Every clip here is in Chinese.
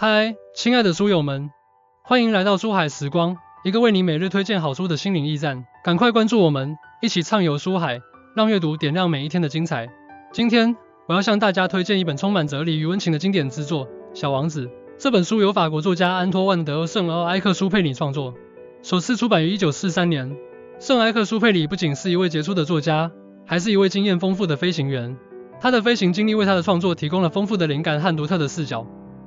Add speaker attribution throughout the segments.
Speaker 1: 嗨，亲爱的书友们，欢迎来到书海时光，一个为你每日推荐好书的心灵驿站。赶快关注我们，一起畅游书海，让阅读点亮每一天的精彩。今天我要向大家推荐一本充满哲理与温情的经典之作《小王子》。这本书由法国作家安托万·德·圣·埃克苏佩里创作，首次出版于1943年。圣埃克苏佩里不仅是一位杰出的作家，还是一位经验丰富的飞行员。他的飞行经历为他的创作提供了丰富的灵感和独特的视角。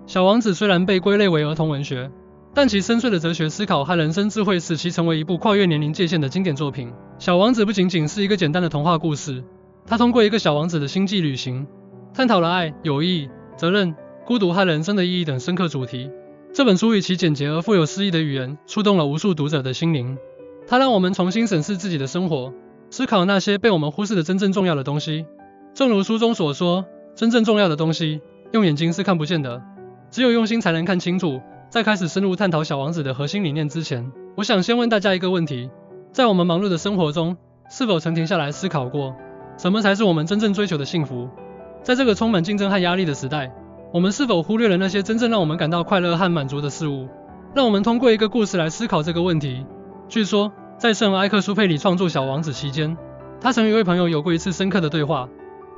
Speaker 1: 小王子虽然被归类为儿童文学，但其深邃的哲学思考和人生智慧使其成为一部跨越年龄界限的经典作品。小王子不仅仅是一个简单的童话故事，它通过一个小王子的星际旅行，探讨了爱、友谊、责任、孤独和人生的意义等深刻主题。这本书以其简洁而富有诗意的语言，触动了无数读者的心灵。它让我们重新审视自己的生活，思考那些被我们忽视的真正重要的东西。正如书中所说，真正重要的东西，用眼睛是看不见的。只有用心才能看清楚。在开始深入探讨小王子的核心理念之前，我想先问大家一个问题：在我们忙碌的生活中，是否曾停下来思考过，什么才是我们真正追求的幸福？在这个充满竞争和压力的时代，我们是否忽略了那些真正让我们感到快乐和满足的事物？让我们通过一个故事来思考这个问题。据说，在圣埃克苏佩里创作《小王子》期间，他曾与一位朋友有过一次深刻的对话。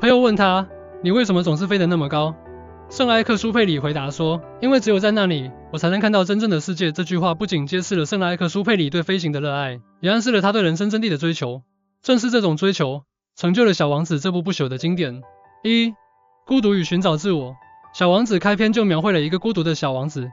Speaker 1: 朋友问他：“你为什么总是飞得那么高？”圣埃克苏佩里回答说：“因为只有在那里，我才能看到真正的世界。”这句话不仅揭示了圣埃克苏佩里对飞行的热爱，也暗示了他对人生真谛的追求。正是这种追求，成就了《小王子》这部不朽的经典。孤独与寻找自我。小王子开篇就描绘了一个孤独的小王子，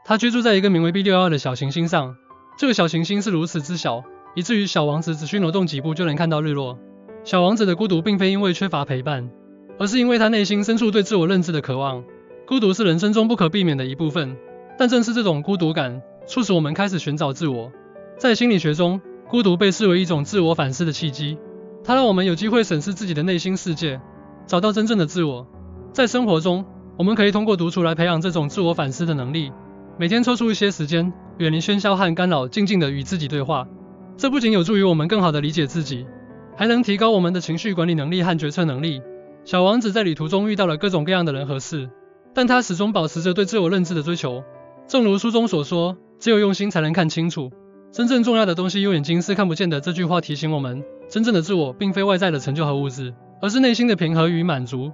Speaker 1: 他居住在一个名为 B612的小行星上。这个小行星是如此之小，以至于小王子只需挪动几步就能看到日落。小王子的孤独并非因为缺乏陪伴，而是因为他内心深处对自我认知的渴望。孤独是人生中不可避免的一部分，但正是这种孤独感，促使我们开始寻找自我。在心理学中，孤独被视为一种自我反思的契机，它让我们有机会审视自己的内心世界，找到真正的自我。在生活中，我们可以通过独处来培养这种自我反思的能力。每天抽出一些时间，远离喧嚣和干扰，静静地与自己对话。这不仅有助于我们更好地理解自己，还能提高我们的情绪管理能力和决策能力。小王子在旅途中遇到了各种各样的人和事，但他始终保持着对自我认知的追求。正如书中所说，只有用心才能看清楚，真正重要的东西用眼睛是看不见的。这句话提醒我们，真正的自我并非外在的成就和物质，而是内心的平和与满足。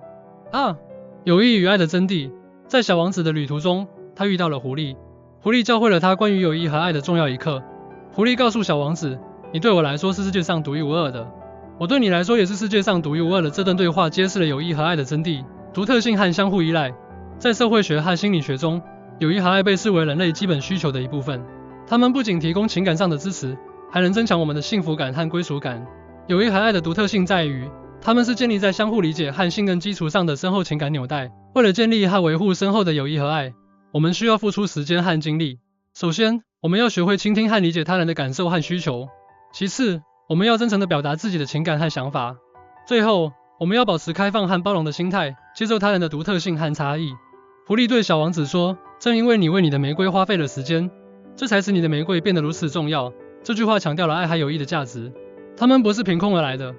Speaker 1: 友谊与爱的真谛。在小王子的旅途中，他遇到了狐狸。狐狸教会了他关于友谊和爱的重要一课。狐狸告诉小王子：“你对我来说是世界上独一无二的，我对你来说也是世界上独一无二的。”这段对话揭示了友谊和爱的真谛、独特性和相互依赖。在社会学和心理学中，友谊和爱被视为人类基本需求的一部分。它们不仅提供情感上的支持，还能增强我们的幸福感和归属感。友谊和爱的独特性在于，它们是建立在相互理解和信任基础上的深厚情感纽带。为了建立和维护深厚的友谊和爱，我们需要付出时间和精力。首先，我们要学会倾听和理解他人的感受和需求。其次，我们要真诚地表达自己的情感和想法。最后，我们要保持开放和包容的心态，接受他人的独特性和差异。狐狸对小王子说：“正因为你为你的玫瑰花费了时间，这才使你的玫瑰变得如此重要。”这句话强调了爱和友谊的价值，它们不是凭空而来的，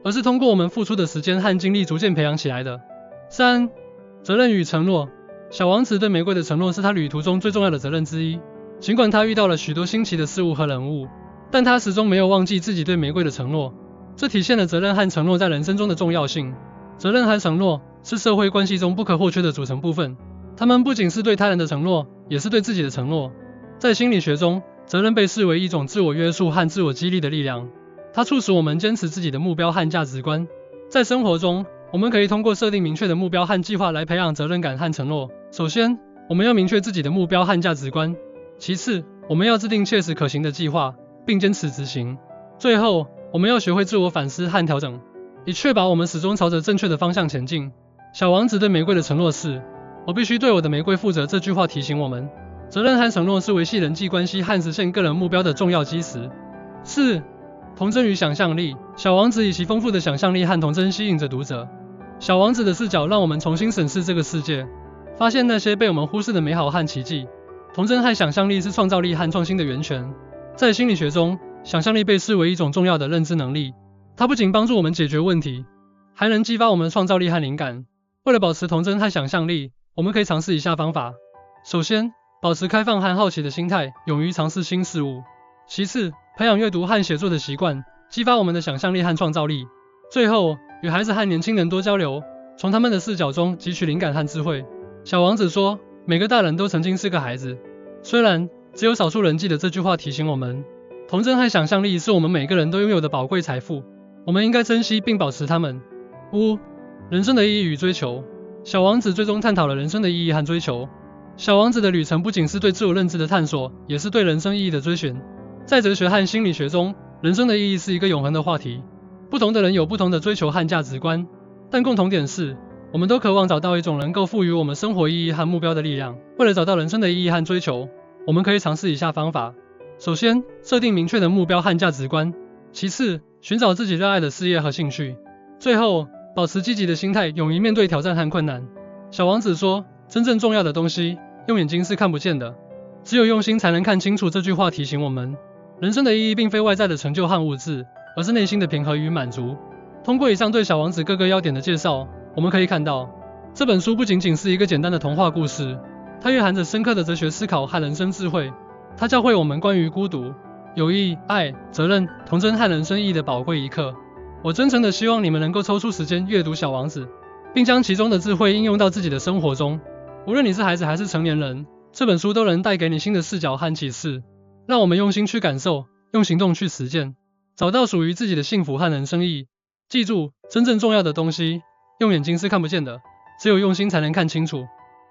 Speaker 1: 而是通过我们付出的时间和精力逐渐培养起来的。责任与承诺。小王子对玫瑰的承诺是他旅途中最重要的责任之一。尽管他遇到了许多新奇的事物和人物，但他始终没有忘记自己对玫瑰的承诺。这体现了责任和承诺在人生中的重要性。责任和承诺是社会关系中不可或缺的组成部分，它们不仅是对他人的承诺，也是对自己的承诺。在心理学中，责任被视为一种自我约束和自我激励的力量，它促使我们坚持自己的目标和价值观。在生活中，我们可以通过设定明确的目标和计划来培养责任感和承诺。首先，我们要明确自己的目标和价值观；其次，我们要制定切实可行的计划，并坚持执行；最后，我们要学会自我反思和调整，以确保我们始终朝着正确的方向前进。小王子对玫瑰的承诺是：“我必须对我的玫瑰负责。”这句话提醒我们，责任和承诺是维系人际关系和实现个人目标的重要基石。童真与想象力。小王子以其丰富的想象力和童真吸引着读者。小王子的视角让我们重新审视这个世界，发现那些被我们忽视的美好和奇迹。童真和想象力是创造力和创新的源泉。在心理学中，想象力被视为一种重要的认知能力，它不仅帮助我们解决问题，还能激发我们的创造力和灵感。为了保持童真和想象力，我们可以尝试以下方法。首先，保持开放和好奇的心态，勇于尝试新事物。其次，培养阅读和写作的习惯，激发我们的想象力和创造力。最后，与孩子和年轻人多交流，从他们的视角中汲取灵感和智慧。小王子说，每个大人都曾经是个孩子，虽然只有少数人记得这句话提醒我们，童真和想象力是我们每个人都拥有的宝贵财富，我们应该珍惜并保持它们。人生的意义与追求。小王子最终探讨了人生的意义和追求。小王子的旅程不仅是对自我认知的探索，也是对人生意义的追寻。在哲学和心理学中，人生的意义是一个永恒的话题。不同的人有不同的追求和价值观，但共同点是，我们都渴望找到一种能够赋予我们生活意义和目标的力量。为了找到人生的意义和追求，我们可以尝试以下方法。首先，设定明确的目标和价值观。其次，寻找自己热爱的事业和兴趣。最后，保持积极的心态，勇于面对挑战和困难。小王子说，真正重要的东西，用眼睛是看不见的，只有用心才能看清楚。这句话提醒我们，人生的意义并非外在的成就和物质，而是内心的平和与满足。通过以上对小王子各个要点的介绍，我们可以看到，这本书不仅仅是一个简单的童话故事，它蕴含着深刻的哲学思考和人生智慧。它教会我们关于孤独、友谊、爱、责任、童真和人生意义的宝贵一课。我真诚的希望你们能够抽出时间阅读《小王子》，并将其中的智慧应用到自己的生活中。无论你是孩子还是成年人，这本书都能带给你新的视角和启示。让我们用心去感受，用行动去实践，找到属于自己的幸福和人生意义。记住，真正重要的东西，用眼睛是看不见的，只有用心才能看清楚。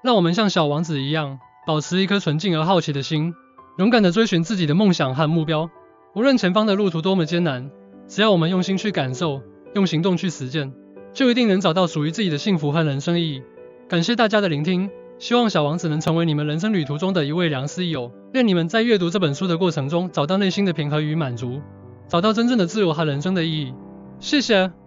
Speaker 1: 让我们像小王子一样，保持一颗纯净而好奇的心，勇敢地追寻自己的梦想和目标。无论前方的路途多么艰难，只要我们用心去感受，用行动去实践，就一定能找到属于自己的幸福和人生意义。感谢大家的聆听，希望小王子能成为你们人生旅途中的一位良师益友，愿你们在阅读这本书的过程中找到内心的平和与满足，找到真正的自我和人生的意义。谢谢。